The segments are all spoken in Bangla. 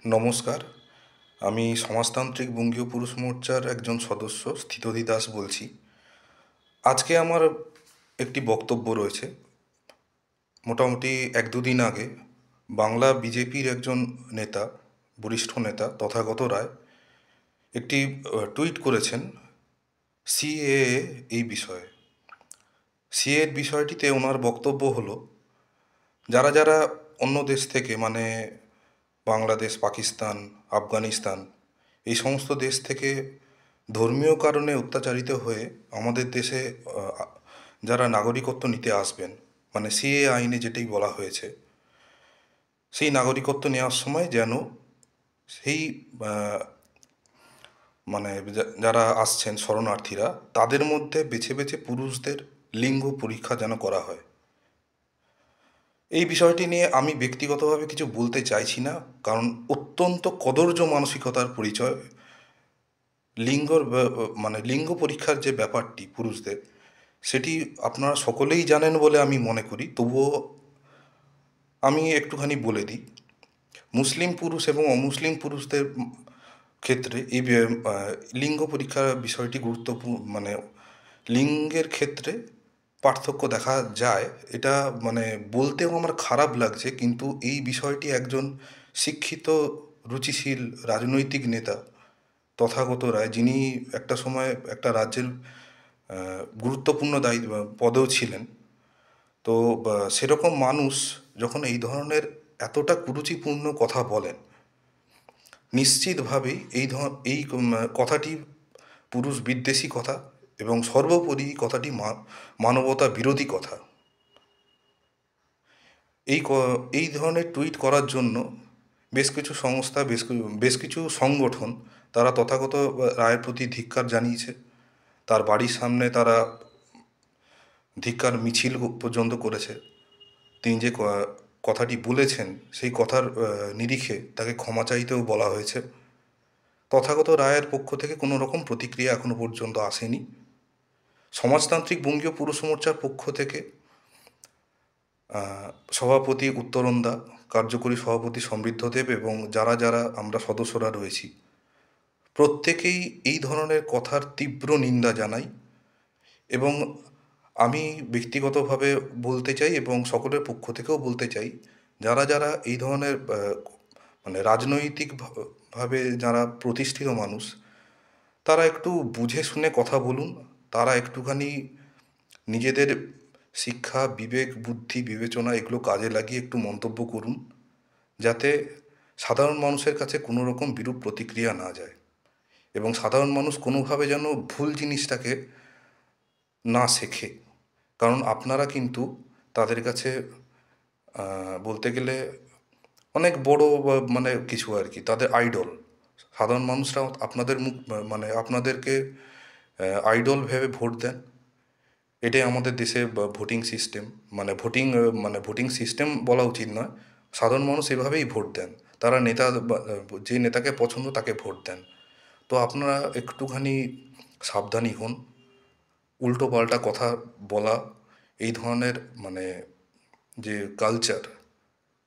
নমস্কার। আমি সমাজতান্ত্রিক বঙ্গীয় পুরুষ মোর্চার একজন সদস্য স্থিতধী দাস বলছি। আজকে আমার একটি বক্তব্য রয়েছে। মোটামুটি ১-২ দিন আগে বাংলা বিজেপির একজন নেতা, বরিষ্ঠ নেতা তথাগত রায় একটি টুইট করেছেন সিএএ এই বিষয়ে। সিএএর বিষয়টিতে ওনার বক্তব্য হলো, যারা যারা অন্য দেশ থেকে মানে বাংলাদেশ, পাকিস্তান, আফগানিস্তান এই সমস্ত দেশ থেকে ধর্মীয় কারণে অত্যাচারিত হয়ে আমাদের দেশে যারা নাগরিকত্ব নিতে আসবেন, মানে সিএএ আইনে যেটাই বলা হয়েছে, সেই নাগরিকত্ব নেওয়ার সময় যেন সেই মানে যারা আসছেন শরণার্থীরা, তাদের মধ্যে বেছে বেছে পুরুষদের লিঙ্গ পরীক্ষা যেন করা হয়। এই বিষয়টি নিয়ে আমি ব্যক্তিগতভাবে কিছু বলতে চাইছি না, কারণ অত্যন্ত কদর্য মানসিকতার পরিচয়। লিঙ্গ পরীক্ষার যে ব্যাপারটি পুরুষদের, সেটি আপনারা সকলেই জানেন বলে আমি মনে করি। তবুও আমি একটুখানি বলে দিই। মুসলিম পুরুষ এবং অমুসলিম পুরুষদের ক্ষেত্রে এই লিঙ্গ পরীক্ষার বিষয়টি গুরুত্বপূর্ণ, মানে লিঙ্গের ক্ষেত্রে পার্থক্য দেখা যায়। এটা মানে বলতেও আমার খারাপ লাগছে, কিন্তু এই বিষয়টি একজন শিক্ষিত, রুচিশীল রাজনৈতিক নেতা তথাগত রায়, যিনি একটা সময় একটা রাজ্যের গুরুত্বপূর্ণ পদেও ছিলেন, তো সেরকম মানুষ যখন এই ধরনের এতটা কুরুচিপূর্ণ কথা বলেন, নিশ্চিতভাবেই এই কথাটি পুরুষ বিদ্বেষী কথা এবং সর্বোপরি কথাটি মানবতা বিরোধী কথা। এই ধরনের টুইট করার জন্য বেশ কিছু সংস্থা, বেশ কিছু সংগঠন, তারা তথাগত রায়ের প্রতি ধিক্কার জানিয়েছে। তার বাড়ির সামনে তারা ধিক্কার মিছিল পর্যন্ত করেছে। তিনি যে কথাটি বলেছেন, সেই কথার নিরিখে তাকে ক্ষমা চাইতেও বলা হয়েছে। তথাগত রায়ের পক্ষ থেকে কোনো রকম প্রতিক্রিয়া এখনো পর্যন্ত আসেনি। সমাজতান্ত্রিক বঙ্গীয় পুরুষ মোর্চার পক্ষ থেকে সভাপতি উত্তরণ দা, কার্যকরী সভাপতি সমৃদ্ধ দেব এবং যারা যারা আমরা সদস্যরা রয়েছি, প্রত্যেকেই এই ধরনের কথার তীব্র নিন্দা জানাই। এবং আমি ব্যক্তিগতভাবে বলতে চাই এবং সকলের পক্ষ থেকেও বলতে চাই, যারা যারা এই ধরনের মানে রাজনৈতিকভাবে যারা প্রতিষ্ঠিত মানুষ, তারা একটু বুঝে শুনে কথা বলুন। তারা একটুখানি নিজেদের শিক্ষা, বিবেক, বুদ্ধি, বিবেচনা এগুলো কাজে লাগিয়ে একটু মন্তব্য করুন, যাতে সাধারণ মানুষের কাছে কোনো রকম বিরূপ প্রতিক্রিয়া না যায় এবং সাধারণ মানুষ কোনোভাবে যেন ভুল জিনিসটাকে না শেখে। কারণ আপনারা কিন্তু তাদের কাছে বলতে গেলে অনেক বড় মানে কিছু আর কি, তাদের আইডল। সাধারণ মানুষরা আপনাদের মানে আপনাদেরকে আইডল ভেবে ভোট দেন। এটাই আমাদের দেশে ভোটিং সিস্টেম, মানে ভোটিং সিস্টেম বলা উচিত নয়, সাধারণ মানুষ এভাবেই ভোট দেন। তারা যে নেতাকে পছন্দ তাকে ভোট দেন। তো আপনারা একটুখানি সাবধানী হন। উল্টো পাল্টা কথা বলা, এই ধরনের মানে যে কালচার,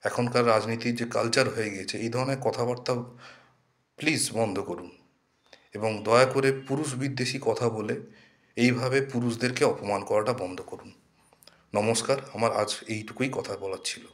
এখনকার রাজনীতির যে কালচার হয়ে গিয়েছে, এই ধরনের কথাবার্তা প্লিজ বন্ধ করুন এবং দয়া করে পুরুষ বিদ্বেষী কথা বলে এইভাবে পুরুষদেরকে অপমান করাটা বন্ধ করুন। নমস্কার, আমার আজ এইটুকুই কথা বলার ছিল।